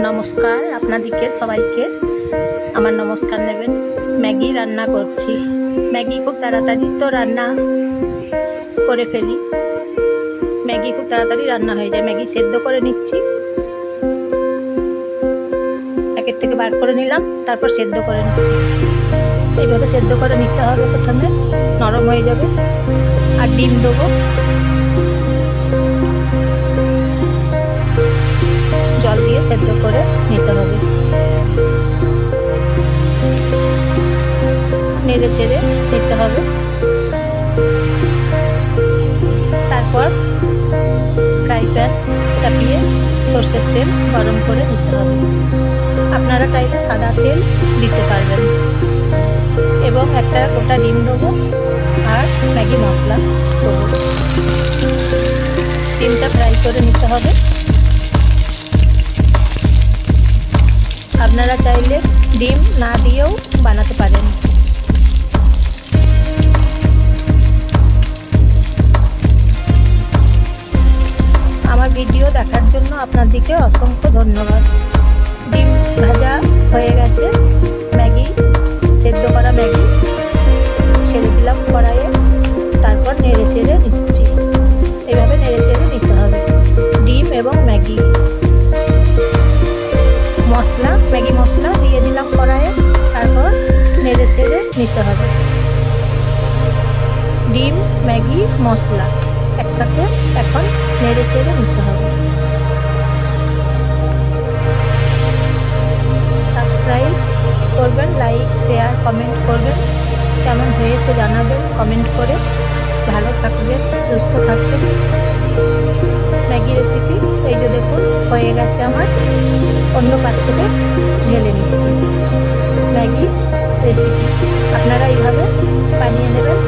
নমস্কার আপনাদেরকে সবাইকে আমার নমস্কার নেবেন। ম্যাগি রান্না করছি। ম্যাগি খুব তাড়াতাড়ি তো রান্না করে ফেলি। ম্যাগি খুব তাড়াতাড়ি রান্না হয়ে যায়। ম্যাগি সেদ্ধ করে নিচ্ছি, প্যাকেট থেকে বার করে নিলাম, তারপর সেদ্ধ করে নিচ্ছি। এইভাবে সেদ্ধ করে নিতে হবে, প্রথমে নরম হয়ে যাবে। আর ডিম দেবো, জল দিয়ে সেদ্ধ করে নিতে হবে। নেড়ে চেড়ে নিতে হবে। তারপর ফ্রাই প্যান চাপিয়ে সর্ষের তেল গরম করে নিতে হবে। আপনারা চাইলে সাদা তেল দিতে পারবেন। এবং একটা গোটা ডিম দেবো আর ম্যাগি মশলা দেবো। ডিমটা ফ্রাই করে নিতে হবে। আপনারা চাইলে ডিম না দিয়েও বানাতে পারেন। আমার ভিডিও দেখার জন্য আপনাদেরকে অসংখ্য ধন্যবাদ। ডিম ভাজা হয়ে গেছে, ম্যাগি সেদ্ধ করা ম্যাগি ছেড়ে দিলাম কড়াইয়ে। তারপর নেড়ে চেড়ে নিচ্ছি। এভাবে নেড়ে চেড়ে নিতে হবে। ডিম এবং ম্যাগি মশলা, ম্যাগি মশলা দিয়ে দিলাম কড়াইয়ে। তারপর নেড়ে চেড়ে নিতে হবে। ডিম ম্যাগি মশলা একসাথে এখন নেড়ে চেড়ে নিতে হবে। সাবস্ক্রাইব করবেন, লাইক শেয়ার কমেন্ট করবেন। কেমন হয়েছে জানাবেন কমেন্ট করে। ভালো থাকবেন, সুস্থ থাকবেন। ম্যাগি রেসিপি এই যে দেখুন হয়ে গেছে আমার। অন্য পাত্রে ঢেলে নিচ্ছি ম্যাগি রেসিপি। আপনারা এইভাবে বানিয়ে নেবেন।